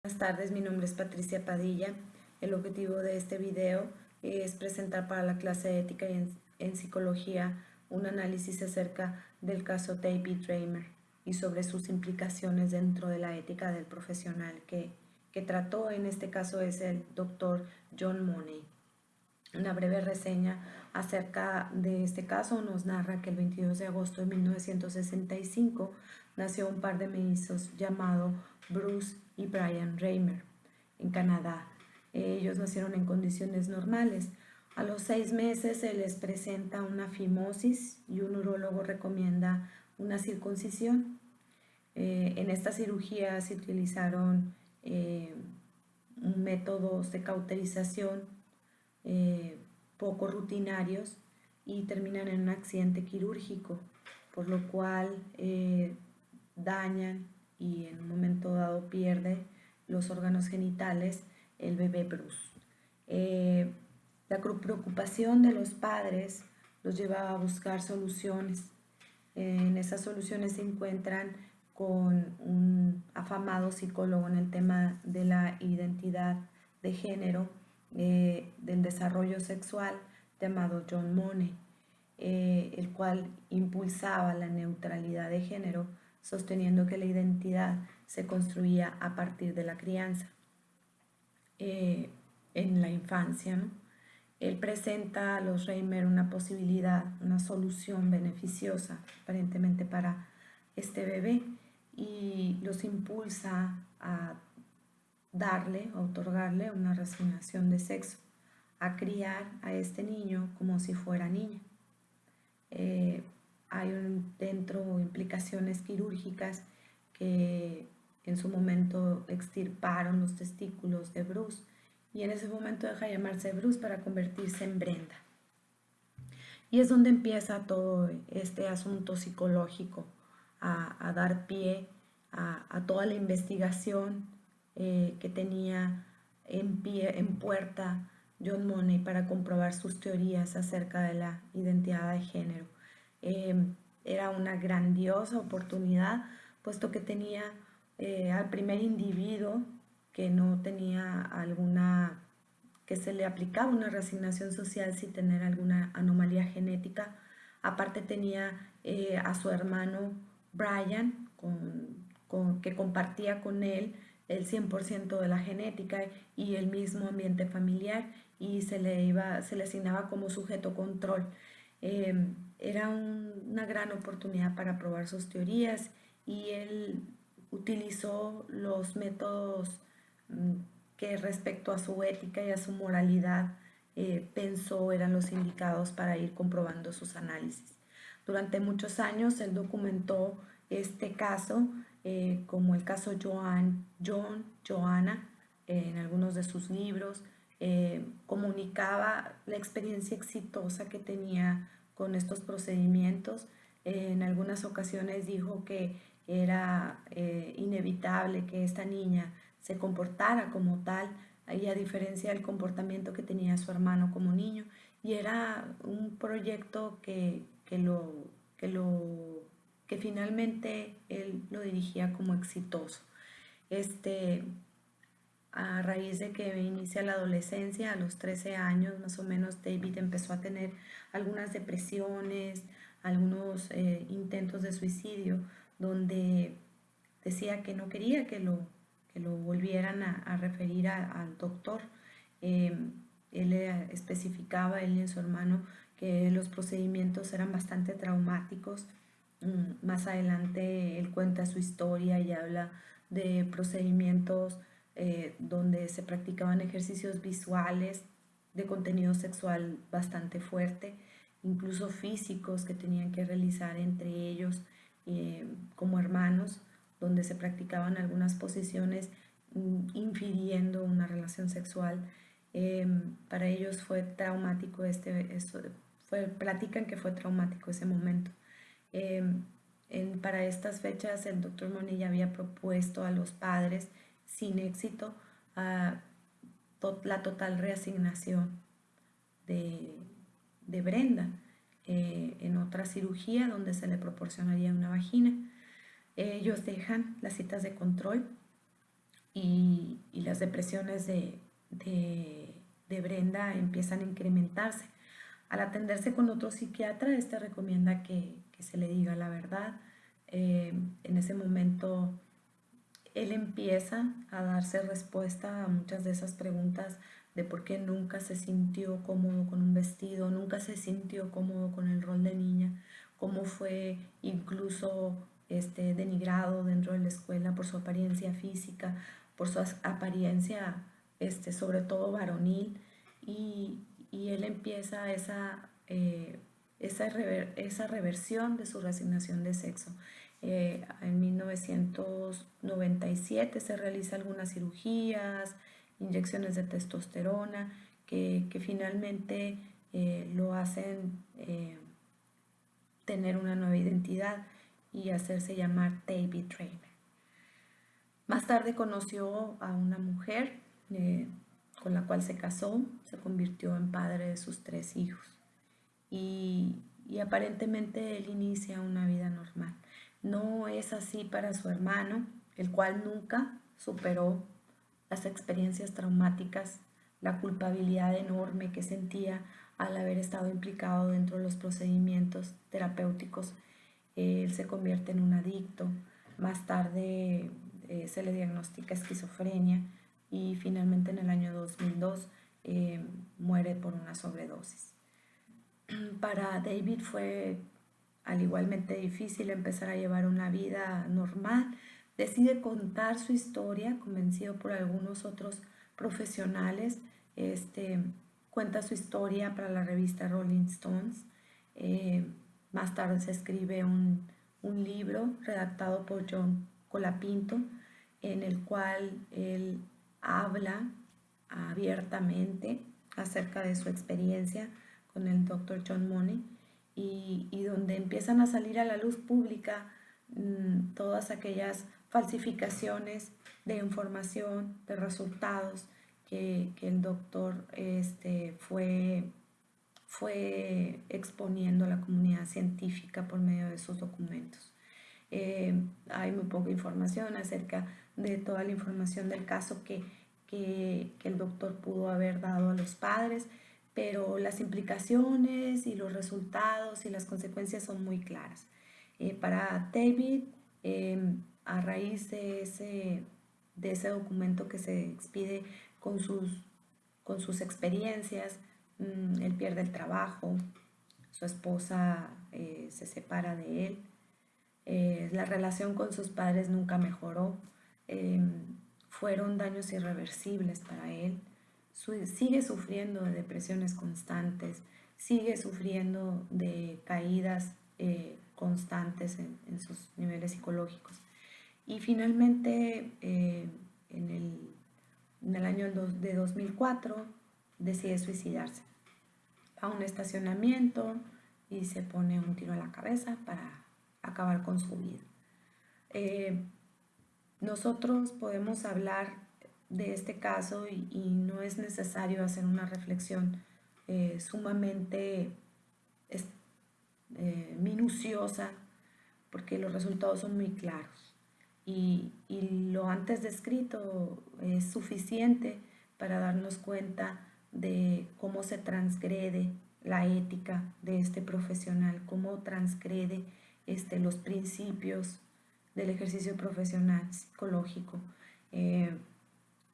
Buenas tardes, mi nombre es Patricia Padilla. El objetivo de este video es presentar para la clase de ética y en psicología un análisis acerca del caso David Reimer y sobre sus implicaciones dentro de la ética del profesional que trató. En este caso es el doctor John Money. Una breve reseña acerca de este caso nos narra que el 22 de agosto de 1965 nació un par de mellizos llamado Bruce y Brian Reimer en Canadá. Ellos nacieron en condiciones normales. A los 6 meses se les presenta una fimosis y un urólogo recomienda una circuncisión. En esta cirugía se utilizaron métodos de cauterización poco rutinarios y terminan en un accidente quirúrgico, por lo cual dañan y en un momento dado pierde los órganos genitales el bebé Bruce. La preocupación de los padres los lleva a buscar soluciones. En esas soluciones se encuentran con un afamado psicólogo en el tema de la identidad de género, del desarrollo sexual, llamado John Money, el cual impulsaba la neutralidad de género, sosteniendo que la identidad se construía a partir de la crianza, en la infancia, ¿no? Él presenta a los Reimer una posibilidad, una solución beneficiosa aparentemente para este bebé y los impulsa a otorgarle una reasignación de sexo, a criar a este niño como si fuera niña. Hay dentro implicaciones quirúrgicas que en su momento extirparon los testículos de Bruce y en ese momento deja de llamarse Bruce para convertirse en Brenda. Y es donde empieza todo este asunto psicológico a dar pie a toda la investigación que tenía en puerta John Money para comprobar sus teorías acerca de la identidad de género. Era una grandiosa oportunidad, puesto que tenía al primer individuo que no tenía que se le aplicaba una reasignación social sin tener alguna anomalía genética. Aparte tenía a su hermano Brian, que compartía con él el 100% de la genética y el mismo ambiente familiar, y se le asignaba como sujeto control. Era una gran oportunidad para probar sus teorías y él utilizó los métodos que respecto a su ética y a su moralidad pensó eran los indicados para ir comprobando sus análisis. Durante muchos años él documentó este caso como el caso Joanna, en algunos de sus libros. Comunicaba la experiencia exitosa que tenía con estos procedimientos. En algunas ocasiones dijo que era inevitable que esta niña se comportara como tal, y a diferencia del comportamiento que tenía su hermano como niño, y era un proyecto que finalmente él lo dirigía como exitoso. A raíz de que inicia la adolescencia, a los 13 años más o menos, David empezó a tener algunas depresiones, algunos intentos de suicidio, donde decía que no quería que lo volvieran a referir al doctor. Él especificaba, él y su hermano, que los procedimientos eran bastante traumáticos. Más adelante él cuenta su historia y habla de procedimientos donde se practicaban ejercicios visuales de contenido sexual bastante fuerte, incluso físicos que tenían que realizar entre ellos como hermanos, donde se practicaban algunas posiciones infiriendo una relación sexual. Para ellos fue traumático platican que fue traumático ese momento. Para estas fechas el doctor Money ya había propuesto a los padres, sin éxito, la total reasignación de Brenda en otra cirugía donde se le proporcionaría una vagina. Ellos dejan las citas de control y las depresiones de Brenda empiezan a incrementarse. Al atenderse con otro psiquiatra, este recomienda que se le diga la verdad. En ese momento él empieza a darse respuesta a muchas de esas preguntas de por qué nunca se sintió cómodo con un vestido, nunca se sintió cómodo con el rol de niña, cómo fue incluso denigrado dentro de la escuela por su apariencia física, por su apariencia sobre todo varonil, y él empieza esa reversión de su reasignación de sexo. En 1997 se realizan algunas cirugías, inyecciones de testosterona, que finalmente lo hacen tener una nueva identidad y hacerse llamar David Rayner. Más tarde conoció a una mujer con la cual se casó, se convirtió en padre de sus 3 hijos y aparentemente él inicia una vida normal. No es así para su hermano, el cual nunca superó las experiencias traumáticas, la culpabilidad enorme que sentía al haber estado implicado dentro de los procedimientos terapéuticos. Él se convierte en un adicto, más tarde se le diagnostica esquizofrenia y finalmente en el año 2002 muere por una sobredosis. Para David fue al igualmente difícil empezar a llevar una vida normal. Decide contar su historia, convencido por algunos otros profesionales. Cuenta su historia para la revista Rolling Stones. Más tarde se escribe un libro redactado por John Colapinto, en el cual él habla abiertamente acerca de su experiencia con el Dr. John Money, y donde empiezan a salir a la luz pública todas aquellas falsificaciones de información, de resultados que el doctor fue exponiendo a la comunidad científica por medio de sus documentos. Hay muy poca información acerca de toda la información del caso que el doctor pudo haber dado a los padres, pero las implicaciones y los resultados y las consecuencias son muy claras. Para David, a raíz de ese documento que se expide con sus experiencias, él pierde el trabajo, su esposa se separa de él, la relación con sus padres nunca mejoró, fueron daños irreversibles para él. Sigue sufriendo de depresiones constantes, sigue sufriendo de caídas constantes en sus niveles psicológicos. Y finalmente, en el año de 2004, decide suicidarse. Va a un estacionamiento y se pone un tiro a la cabeza para acabar con su vida. Nosotros podemos hablar de este caso y no es necesario hacer una reflexión sumamente minuciosa, porque los resultados son muy claros y lo antes descrito es suficiente para darnos cuenta de cómo se transgrede la ética de este profesional, cómo transgrede los principios del ejercicio profesional psicológico, el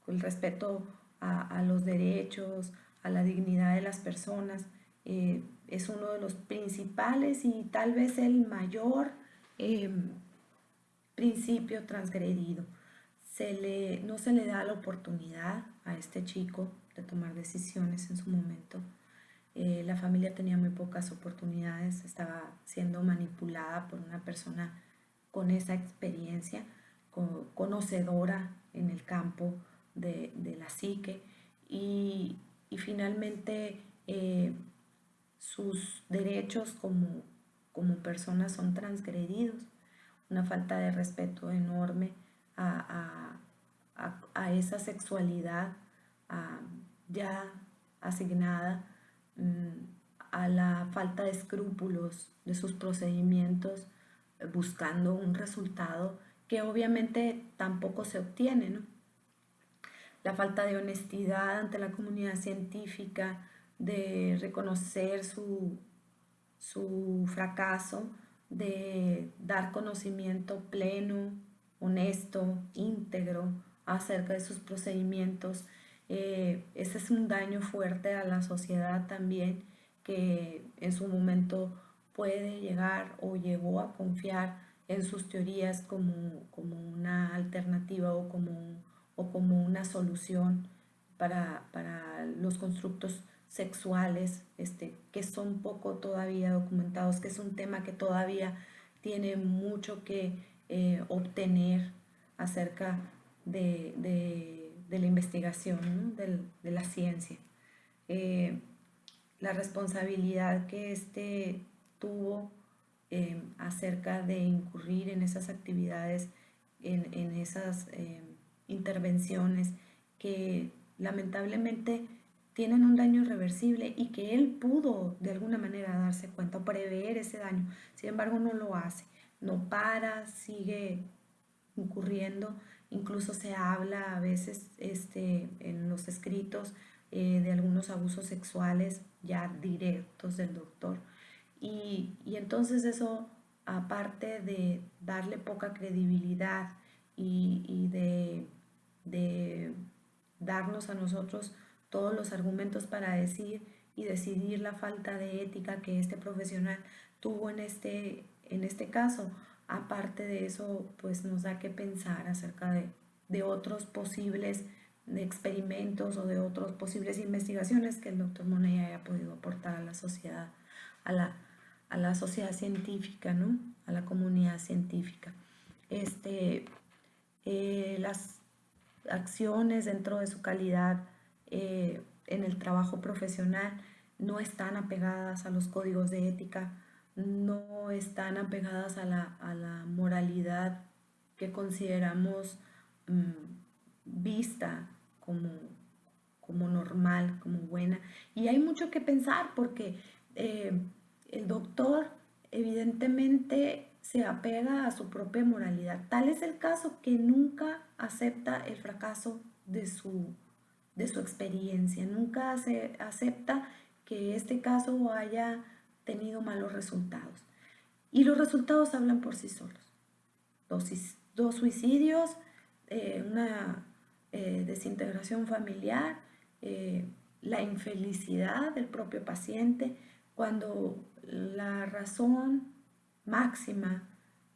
respeto a los derechos, a la dignidad de las personas. Es uno de los principales y tal vez el mayor principio transgredido. No se le da la oportunidad a este chico de tomar decisiones en su momento. La familia tenía muy pocas oportunidades, estaba siendo manipulada por una persona con esa experiencia, conocedora en el campo de la psique, y finalmente sus derechos como personas son transgredidos, una falta de respeto enorme a esa sexualidad ya asignada, a la falta de escrúpulos de sus procedimientos, buscando un resultado que obviamente tampoco se obtiene, ¿no? la falta de honestidad ante la comunidad científica, de reconocer su fracaso, de dar conocimiento pleno, honesto, íntegro acerca de sus procedimientos. Ese es un daño fuerte a la sociedad también, que en su momento puede llegar o llegó a confiar en sus teorías como una alternativa o como una solución para los constructos sexuales, que son poco todavía documentados, que es un tema que todavía tiene mucho que obtener acerca de la investigación, ¿no? De la ciencia. La responsabilidad que tuvo acerca de incurrir en esas actividades, en esas intervenciones que lamentablemente tienen un daño irreversible y que él pudo de alguna manera darse cuenta o prever ese daño. Sin embargo, no lo hace, no para, sigue incurriendo. Incluso se habla a veces en los escritos de algunos abusos sexuales ya directos del doctor. Y entonces eso, aparte de darle poca credibilidad y de darnos a nosotros todos los argumentos para decir y decidir la falta de ética que este profesional tuvo en este caso, aparte de eso, pues nos da que pensar acerca de otros posibles experimentos o de otras posibles investigaciones que el doctor Monet haya podido aportar a la sociedad, a la, a la sociedad científica, ¿no? A la comunidad científica. Las acciones dentro de su calidad en el trabajo profesional no están apegadas a los códigos de ética, no están apegadas a la moralidad que consideramos vista como normal, como buena. Y hay mucho que pensar porque el doctor evidentemente se apega a su propia moralidad. Tal es el caso que nunca acepta el fracaso de su experiencia, nunca acepta que este caso haya tenido malos resultados. Y los resultados hablan por sí solos. Dos suicidios, una desintegración familiar, la infelicidad del propio paciente, cuando la razón máxima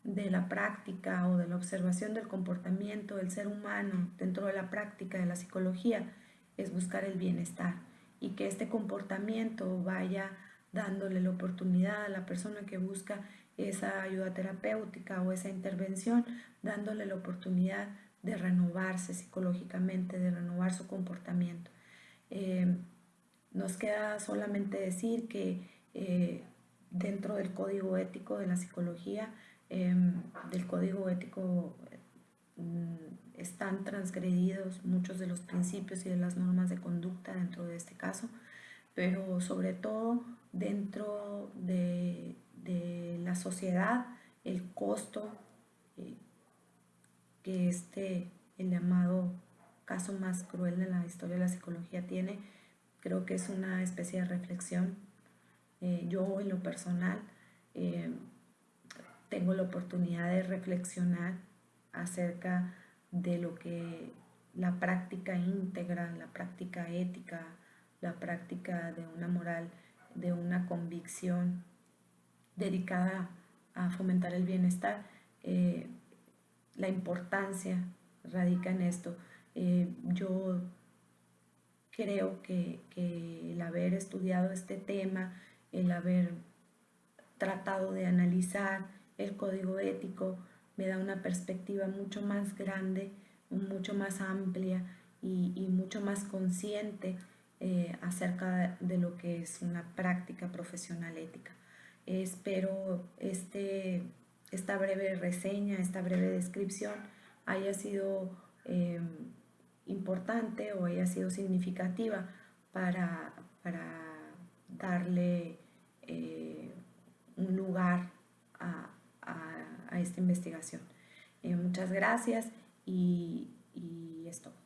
de la práctica o de la observación del comportamiento del ser humano dentro de la práctica de la psicología es buscar el bienestar y que este comportamiento vaya dándole la oportunidad a la persona que busca esa ayuda terapéutica o esa intervención, dándole la oportunidad de renovarse psicológicamente, de renovar su comportamiento. Nos queda solamente decir que dentro del código ético de la psicología, del código ético están transgredidos muchos de los principios y de las normas de conducta dentro de este caso, pero sobre todo dentro de la sociedad, el costo que el llamado caso más cruel de la historia de la psicología tiene, creo que es una especie de reflexión. Yo en lo personal tengo la oportunidad de reflexionar acerca de lo que la práctica íntegra, la práctica ética, la práctica de una moral, de una convicción dedicada a fomentar el bienestar, la importancia radica en esto. Yo creo que el haber estudiado este tema, el haber tratado de analizar el código ético, me da una perspectiva mucho más grande, mucho más amplia y mucho más consciente acerca de lo que es una práctica profesional ética. Espero esta breve reseña, esta breve descripción haya sido importante o haya sido significativa para darle un lugar a esta investigación. Muchas gracias y es todo.